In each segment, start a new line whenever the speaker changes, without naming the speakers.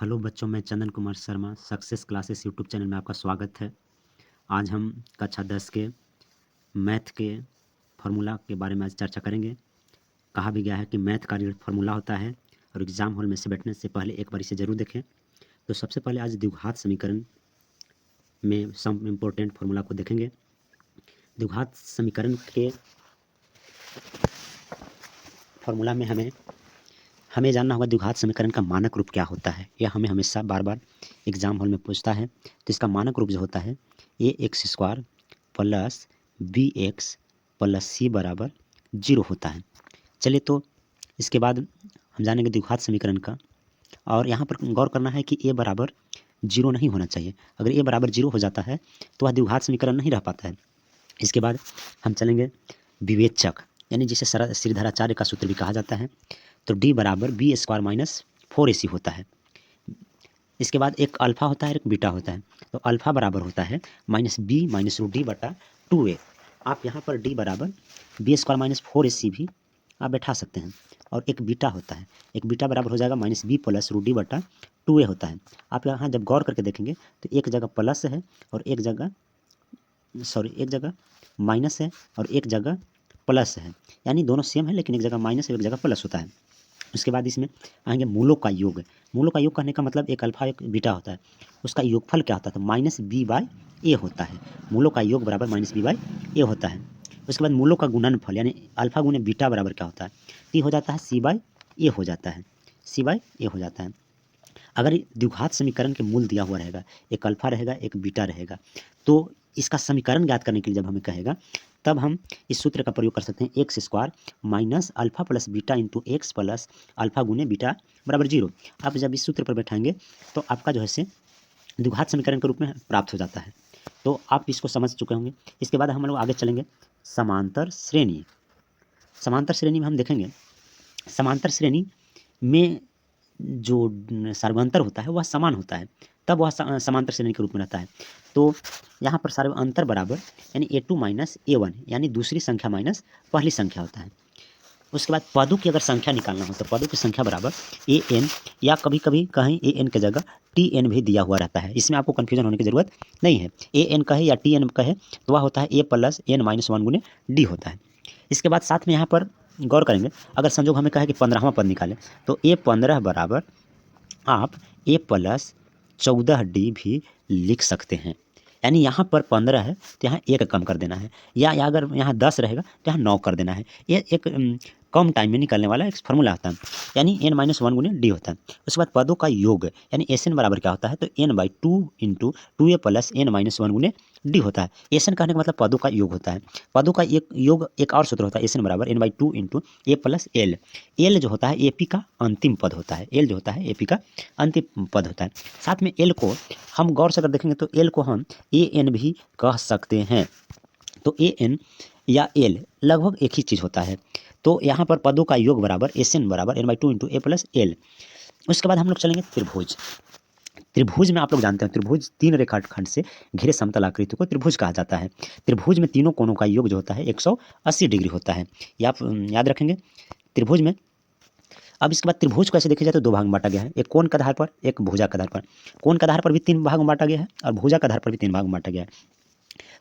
Hello बच्चों, मैं Chandan Kumar Sharma success classes YouTube channel में आपका स्वागत है। आज हम कक्षा 10 के मैथ के फार्मूला के बारे में आज चर्चा करेंगे। कहा भी गया है कि मैथ का जो फार्मूला होता है और एग्ज़ाम हॉल में से बैठने से पहले एक बार इसे ज़रूर देखें। तो सबसे पहले आज द्विघात समीकरण में सम इम्पोर्टेंट फार्मूला को देखेंगे। द्विघात समीकरण के फार्मूला में हमें जानना होगा द्विघात समीकरण का मानक रूप क्या होता है। यह हमें हमेशा बार बार एग्जाम हॉल में पूछता है। तो इसका मानक रूप जो होता है ax² plus bx plus c बराबर 0 होता है। चलिए, तो इसके बाद हम जानेंगे द्विघात समीकरण का। और यहाँ पर गौर करना है कि a बराबर 0 नहीं होना चाहिए। अगर a बराबर 0 हो जाता है तो वह द्विघात समीकरण नहीं रह पाता है। इसके बाद हम चलेंगे विवेचक, यानी जिसे श्रीधराचार्य का सूत्र भी कहा जाता है। तो d बराबर b² माइनस 4ac होता है। इसके बाद एक अल्फा होता है, एक बीटा होता है। तो अल्फा बराबर होता है -b माइनस √d बटा 2a। आप यहाँ पर d बराबर b² माइनस 4ac भी आप बैठा सकते हैं। और एक बीटा होता है, एक बीटा बराबर हो जाएगा -b प्लस √d बटा 2a होता है। आप यहाँ जब गौर करके देखेंगे तो एक जगह प्लस है और एक जगह माइनस है और एक जगह प्लस है, यानी दोनों सेम है लेकिन एक जगह माइनस है एक जगह प्लस होता है। उसके बाद इसमें आएंगे मूलों का योग। मूलों का योग कहने का मतलब एक अल्फा एक बीटा होता है, उसका योगफल क्या होता है? तो -b/a होता है। मूलों का योग बराबर -b/a होता है। उसके बाद मूलों का गुणनफल यानी अल्फा गुने बीटा बराबर क्या होता है? तो हो जाता है c/a हो जाता है, c/a हो जाता है। अगर द्विघात समीकरण के मूल दिया हुआ रहेगा, एक अल्फा रहेगा एक बीटा रहेगा, तो इसका समीकरण ज्ञात करने के लिए जब हमें कहेगा तब हम इस सूत्र का प्रयोग कर सकते हैं x² minus alpha plus beta into x plus alpha गुने बीटा बराबर 0। आप जब इस सूत्र पर बैठाएंगे तो आपका जो है से द्विघात समीकरण के रूप में प्राप्त हो जाता है। तो आप इसको समझ चुके होंगे। इसके बाद हम लोग आगे चलेंगे समांतर श्रेणी। समांतर श्रेणी में हम देखेंगे समांतर श्रेणी में जो सार्वंतर होता है वह समान होता है, तब वह समांतर श्रेणी के रूप में रहता है। तो यहाँ पर सार्वंतर बराबर यानी a2 माइनस a1 यानी दूसरी संख्या माइनस पहली संख्या होता है। उसके बाद पदों की अगर संख्या निकालना हो तो पदों की संख्या बराबर an, या कभी कभी कहीं an की जगह tn भी दिया हुआ रहता है। इसमें आपको कन्फ्यूजन होने की ज़रूरत नहीं है। an कहे या tn कहे तो वह होता है a प्लस n माइनस 1 गुने d होता है। इसके बाद साथ में यहाँ पर गौर करेंगे, अगर संजोग हमें कहे कि 15वां पद निकालें तो a15 बराबर आप a प्लस 14d भी लिख सकते हैं। यानी यहाँ पर 15 है तो यहाँ 1 कम कर देना है, या अगर यहाँ 10 रहेगा तो यहाँ 9 कर देना है। ये एक कम टाइम में निकलने वाला एक फार्मूला होता है, यानी n-1 गुने d होता है। उसके बाद पदों का योग यानी Sn बराबर क्या होता है? तो n/2 into 2a plus n-1 गुने d होता है। Sn कहने का मतलब पदों का योग होता है। पदों का एक योग एक और सूत्र होता है Sn बराबर n/2 into a plus l। l जो होता है AP का अंतिम पद होता है, l जो होता है AP का अंतिम पद होता है। साथ में l को हम गौर से अगर देखेंगे तो l को हम an भी कह सकते हैं। तो an या l लगभग एक ही चीज़ होता है। तो यहाँ पर पदों का योग बराबर Sn बराबर n/2 into a plus l। उसके बाद हम लोग चलेंगे त्रिभुज। त्रिभुज में आप लोग जानते हैं त्रिभुज 3 रेखाखंड से घिरे समतल आकृति को त्रिभुज कहा जाता है। त्रिभुज में तीनों कोणों का योग जो होता है 180 डिग्री होता है, ये आप याद रखेंगे त्रिभुज में। अब इसके बाद त्रिभुज को ऐसे देखा जाए तो दो भाग में बांटा गया है, एक कोण के आधार पर एक भुजा के आधार पर। कोण के आधार पर भी 3 भाग में बांटा गया है और भुजा के आधार पर भी 3 भाग में बांटा गया है।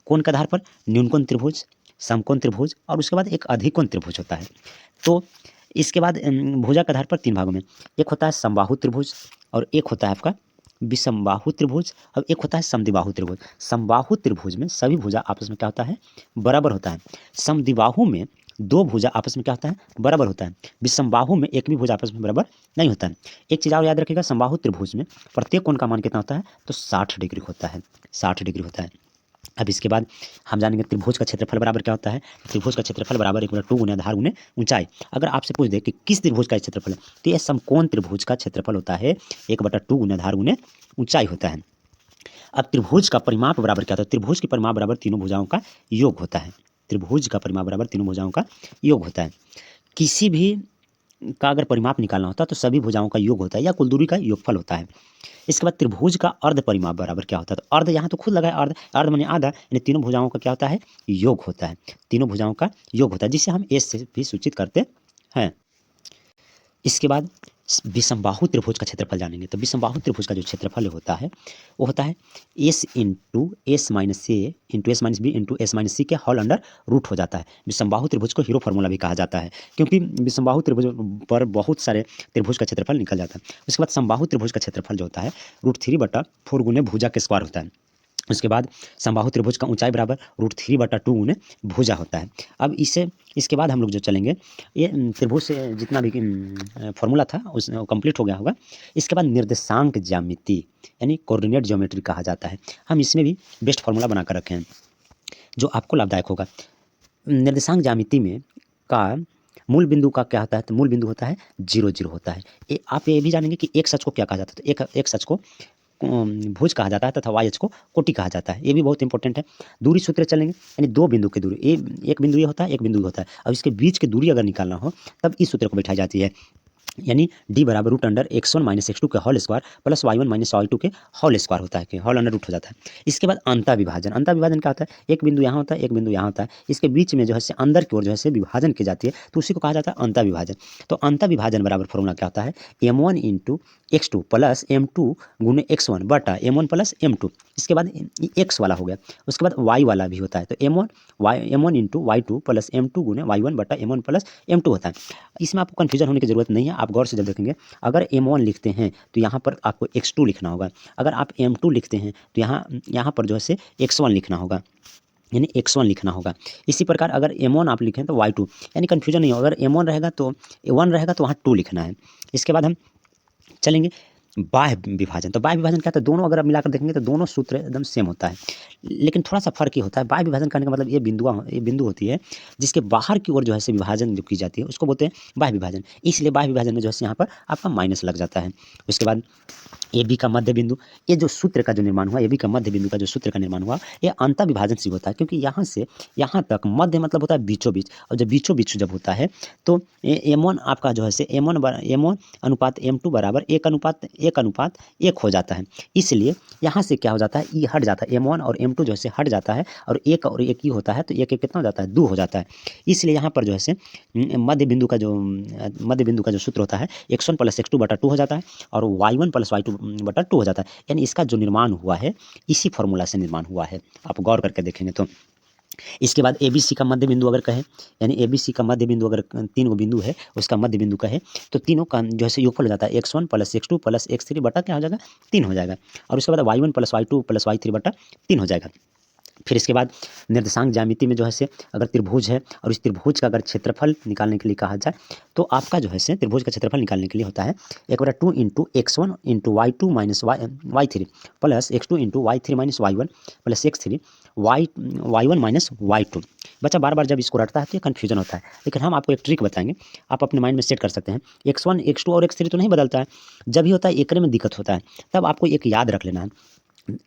कोण के आधार पर न्यूनकोण त्रिभुज, समकोण त्रिभुज और उसके बाद एक अधिकोण त्रिभुज होता है। तो इसके बाद भुजा के आधार पर 3 भागों में एक होता है समबाहु त्रिभुज और एक होता है आपका विषमबाहु त्रिभुज और एक होता है समद्विबाहु त्रिभुज। समबाहु त्रिभुज में सभी भुजा आपस में क्या होता है? बराबर होता है। समद्विबाहु में 2 भुजा आपस में क्या होता है? बराबर होता है। विषमबाहु में एक भी भुजा आपस में बराबर नहीं होता है। एक चीज़ और याद रखिएगा, समबाहु त्रिभुज में प्रत्येक कोण का मान कितना होता है? तो 60 डिग्री होता है, 60 डिग्री होता है। अब इसके बाद हम जानेंगे त्रिभुज का क्षेत्रफल बराबर क्या होता है। त्रिभुज का क्षेत्रफल बराबर 1/2 गुने आधार गुने ऊंचाई। अगर आपसे पूछ दे कि किस त्रिभुज का क्षेत्रफल है तो यह समकोण त्रिभुज का क्षेत्रफल होता है 1/2 गुने आधार गुने ऊंचाई होता है। अब त्रिभुज का परिमाप बराबर क्या होता है? त्रिभुज के परिमाप बराबर तीनों भुजाओं का योग होता है। त्रिभुज का परिमाप बराबर तीनों भुजाओं का योग होता है। किसी भी का अगर परिमाप निकालना होता है तो सभी भुजाओं का योग होता है या कुल दूरी का योगफल होता है। इसके बाद त्रिभुज का अर्ध परिमाप बराबर क्या होता है? तो अर्ध यहाँ तो खुद लगा है, अर्ध अर्ध माने आधा, यानी तीनों भुजाओं का क्या होता है? योग होता है। तीनों भुजाओं का योग होता है जिसे हम एस से भी सूचित करते हैं। इसके बाद विषमबाहु त्रिभुज का क्षेत्रफल जानेंगे। तो विषमबाहु त्रिभुज का जो क्षेत्रफल होता है वो होता है S into S minus A into S minus B into S minus C के होल अंडर रूट हो जाता है। विषमबाहु त्रिभुज को हीरो फार्मूला भी कहा जाता है, क्योंकि विषमबाहु त्रिभुज पर बहुत सारे त्रिभुज का क्षेत्रफल निकल जाता है। उसके बाद समबाहु त्रिभुज का क्षेत्रफल जो होता है √3/4 गुने भुजा के स्क्वायर होता है। उसके बाद समबाहु त्रिभुज का ऊंचाई बराबर √3/2 गुने भुजा होता है। अब इसके बाद हम लोग जो चलेंगे, ये त्रिभुज से जितना भी फॉर्मूला था उस कंप्लीट हो गया होगा। इसके बाद निर्देशांक ज्यामिति यानी कोऑर्डिनेट ज्योमेट्री कहा जाता है। हम इसमें भी बेस्ट फार्मूला बनाकर रखे हैं जो आपको लाभदायक होगा। निर्देशांक ज्यामिति में का मूल बिंदु का क्या होता है, तो मूल बिंदु होता है 0 0 होता है। आप ये भी जानेंगे कि एक सच को क्या कहा जाता है, तो एक सच को भुज कहा जाता है तथा वाई अक्ष को कोटि कहा जाता है। ये भी बहुत इंपॉर्टेंट है। दूरी सूत्र चलेंगे, यानी दो बिंदु की दूरी, एक बिंदु ये होता है, एक बिंदु होता है। अब इसके बीच की दूरी अगर निकालना हो तब इस सूत्र को बैठाई जाती है, यानी d बराबर √x1 - x2 के whole square plus y1 - y2 के होल स्क्वायर होता है, कि होल अंडर रूट हो जाता है। इसके बाद अंतर विभाजन। अंतर विभाजन क्या होता है, एक बिंदु यहाँ होता है, एक बिंदु यहाँ होता है, इसके बीच में जो है अंदर की ओर जो है विभाजन की जाती है, तो उसी को कहा जाता है अंतर विभाजन। तो अंतर विभाजन बराबर फॉर्मूला क्या होता है, m1 × x2 प्लस m2 गुने x1 बटा m1 प्लस m2। इसके बाद x वाला हो गया, उसके बाद y वाला भी होता है, तो m1 × y2 प्लस m2 गुने y1 बटा m1 प्लस m2 होता है। इसमें आपको कन्फ्यूजन होने की जरूरत नहीं है, आप गौर से जब देखेंगे, अगर m1 लिखते हैं तो यहाँ पर आपको x2 लिखना होगा, अगर आप m2 लिखते हैं तो यहाँ पर जो है x1 लिखना होगा, यानी x1 लिखना होगा। इसी प्रकार अगर m1 आप लिखें तो y2, यानी कन्फ्यूजन नहीं होगा। अगर m1 रहेगा तो 1 रहेगा तो वहाँ 2 लिखना है। इसके बाद हम चलेंगे बाह्य विभाजन। तो बाह्य विभाजन क्या होता है, दोनों अगर आप मिलाकर देखेंगे तो दोनों सूत्र एकदम सेम होता है, लेकिन थोड़ा सा फर्क ही होता है। बाह्य विभाजन करने का मतलब ये बिंदु होती है जिसके बाहर की ओर जो है विभाजन जो की जाती है उसको बोलते हैं बाह्य विभाजन। इसलिए बाह्य विभाजन में जो है यहाँ पर आपका माइनस लग जाता है। उसके बाद ए बी का मध्य बिंदु, ये जो सूत्र का जो निर्माण हुआ, ए बी का मध्य बिंदु का जो सूत्र का निर्माण हुआ, ये अंतर विभाजन से होता है, क्योंकि यहाँ से यहाँ तक मध्य मतलब होता है बीचों बीच, और जब बीचों बीच जब होता है तो m1 आपका जो है m1 अनुपात m2 बराबर 1:1 हो जाता है। इसलिए यहाँ से क्या हो जाता है, ई हट जाता है, m1 और m2 जो है हट जाता है, और 1 और 1 ही होता है, तो 1 कितना हो जाता है, 2 हो जाता है। इसलिए यहाँ पर जो है मध्य बिंदु का जो सूत्र होता है x1 + x2 बटा 2 हो जाता है, और y1 + y2 बटा 2 हो जाता है। यानी इसका जो निर्माण हुआ है इसी फॉर्मूला से निर्माण हुआ है, आप गौर करके देखेंगे तो। इसके बाद ए बी सी का मध्य बिंदु अगर कहे, यानी ए बी सी का मध्य बिंदु अगर 3 बिंदु है उसका मध्य बिंदु कहे, तो तीनों का जो है योगफल हो जाता है x1 + x2 + x3 बटा क्या हो जाएगा, 3 हो जाएगा, और उसके बाद y1 + y2 + y3 बटा 3 हो जाएगा। फिर इसके बाद निर्देशांक ज्यामिति में जो है अगर त्रिभुज है और इस त्रिभुज का अगर क्षेत्रफल निकालने के लिए कहा जाए, तो आपका जो है त्रिभुज का क्षेत्रफल निकालने के लिए होता है 1/2 × x1 × y2 - y3 plus x2 × y3 - y1 plus x3 y1 - y2। बच्चा बार बार जब इसको रटता है तो ये कन्फ्यूजन होता है, लेकिन हम आपको एक ट्रिक बताएंगे, आप अपने माइंड में सेट कर सकते हैं। x1 x2 और x3 तो नहीं बदलता है, जब भी होता है एकरे में दिक्कत होता है, तब आपको एक याद रख लेना है,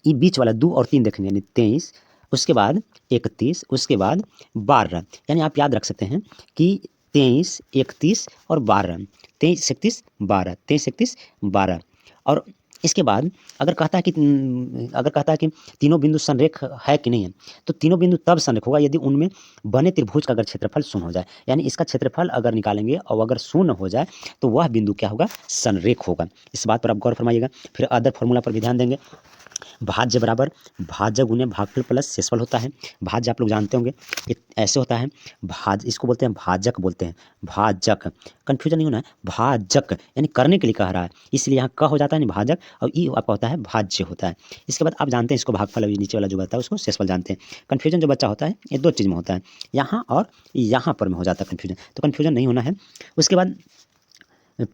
ये बीच वाला 2 और 3 देखेंगे, यानी 23, उसके बाद 31, उसके बाद 12, यानी आप याद रख सकते हैं कि 23, 31 और 12, 23, 31, 12, 23, 31, 12। और इसके बाद अगर कहता है कि तीनों बिंदु संरेख है कि नहीं है, तो तीनों बिंदु तब संरेख होगा यदि उनमें बने त्रिभुज का अगर क्षेत्रफल शून्य हो जाए, यानी इसका क्षेत्रफल अगर निकालेंगे और अगर शून्य हो जाए तो वह बिंदु क्या होगा, संरेख होगा। इस बात पर आप गौर फरमाइएगा। फिर अदर फॉर्मूला पर भी ध्यान देंगे। भाज्य बराबर भाज्य गुने भागफल प्लस शेषफल होता है। भाज्य आप लोग जानते होंगे, ये ऐसे होता है, इसको बोलते हैं भाजक, बोलते हैं भाजक, कन्फ्यूजन नहीं होना है, भाजक यानी करने के लिए कह रहा है, इसलिए यहाँ क हो जाता है भाजक, और ई आपका होता है भाज्य होता है। इसके बाद आप जानते हैं इसको भागफल, अभी नीचे वाला जो बताया उसको शेषफल जानते हैं। कन्फ्यूजन जो बच्चा होता है ये 2 चीज़ में होता है, यहाँ और यहाँ पर में हो जाता है कन्फ्यूजन, तो कन्फ्यूजन नहीं होना है। उसके बाद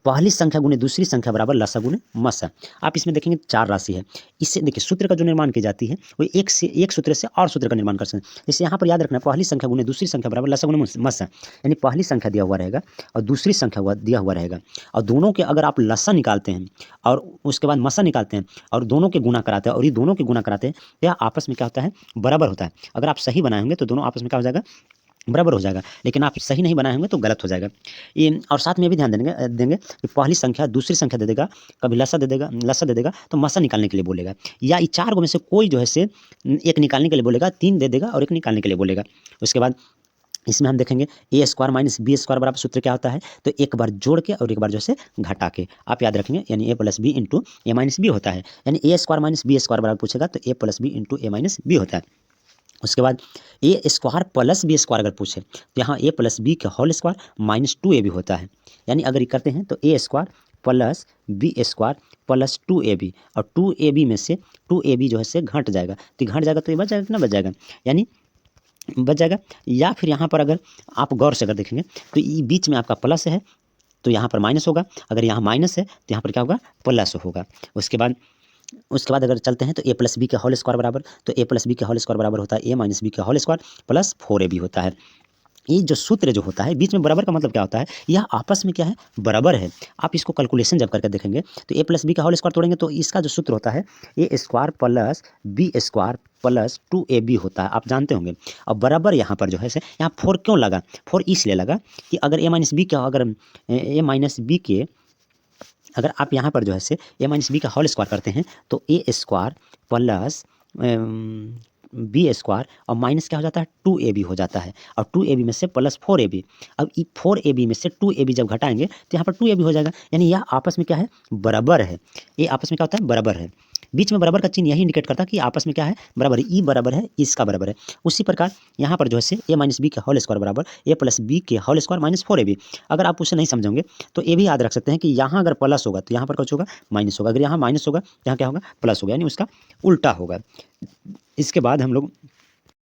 पहली संख्या गुने दूसरी संख्या बराबर लसा गुने मसा। आप इसमें देखेंगे 4 राशि है, इससे देखिए सूत्र का जो निर्माण की जाती है वो एक सूत्र से और सूत्र का निर्माण कर सकते हैं। जैसे यहाँ पर याद रखना, पहली संख्या गुने दूसरी संख्या बराबर लसा गुने मसा, यानी पहली संख्या दिया हुआ रहेगा और दूसरी संख्या दिया हुआ रहेगा, और दोनों के अगर आप लसा निकालते हैं और उसके बाद मसा निकालते हैं और दोनों के गुना कराते हैं और ये दोनों के गुना कराते हैं, तो यह आपस में क्या होता है, बराबर होता है। अगर आप सही बनाए होंगे तो दोनों आपस में क्या हो जाएगा, बराबर हो जाएगा, लेकिन आप सही नहीं बनाए होंगे तो गलत हो जाएगा। ये और साथ में भी ध्यान देंगे कि पहली संख्या दूसरी संख्या दे देगा, कभी लसा दे देगा तो मसा निकालने के लिए बोलेगा, या ये 4 में से कोई जो है एक निकालने के लिए बोलेगा, 3 दे देगा और 1 निकालने के लिए बोलेगा। उसके बाद इसमें हम देखेंगे ए स्क्वायर माइनस बी स्क्वायर बराबर सूत्र क्या होता है, तो एक बार जोड़ के और एक बार जो है घटा के आप याद रखेंगे, यानी A plus B into A minus B होता है। यानी A square minus B square बराबर पूछेगा तो A plus B into A minus B होता है। उसके बाद A square plus B square अगर पूछे तो यहाँ ए प्लस बी का होल स्क्वायर माइनस 2ab होता है। यानी अगर ये करते हैं तो A square plus B square plus 2ab, और 2ab में से 2ab जो है घट जाएगा, तो घट जाएगा तो ये बच जाएगा, कितना बच जाएगा, यानी बच जाएगा। या फिर यहाँ पर अगर आप गौर से अगर देखेंगे तो ये बीच में आपका प्लस है तो यहाँ पर माइनस होगा, अगर यहाँ माइनस है तो यहाँ पर क्या होगा, प्लस होगा। उसके बाद अगर चलते हैं तो ए प्लस बी का होल स्क्वायर बराबर, तो ए प्लस बी का होल स्क्वायर बराबर होता है ए माइनस बी का होल स्क्वायर प्लस 4ab होता है। ये जो सूत्र जो होता है बीच में बराबर का मतलब क्या होता है, यह आपस में क्या है, बराबर है। आप इसको कैलकुलेशन जब करके देखेंगे तो ए प्लस बी का होल स्क्वायर तोड़ेंगे तो इसका जो सूत्र होता है A square plus B square plus 2ab होता है, आप जानते होंगे। अब बराबर यहाँ पर जो है से यहाँ 4 क्यों लगा, 4 इसलिए लगा कि अगर ए माइनस बी का अगर आप यहाँ पर जो है से ए माइनस बी का होल स्क्वायर करते हैं तो A square plus B square और माइनस क्या हो जाता है, 2ab हो जाता है, और 2ab में से प्लस 4ab। अब 4ab में से 2ab जब घटाएंगे तो यहाँ पर 2ab हो जाएगा, यानी यह आपस में क्या है, बराबर है। ये आपस में क्या होता है, बराबर है। बीच में बराबर का चिन्ह यही इंडिकेट करता है कि आपस में क्या है, बराबर है। ई बराबर है इसका बराबर है। उसी प्रकार यहाँ पर जो है से ए माइनस बी का होल स्क्वायर बराबर ए प्लस बी के होल स्क्वायर माइनस 4ab। अगर आप उसे नहीं समझोगे तो ये भी याद रख सकते हैं कि यहाँ अगर प्लस होगा तो यहाँ पर कुछ होगा माइनस होगा, अगर यहाँ माइनस होगा तो यहाँ क्या होगा, प्लस होगा, यानी उसका उल्टा होगा। इसके बाद हम लोग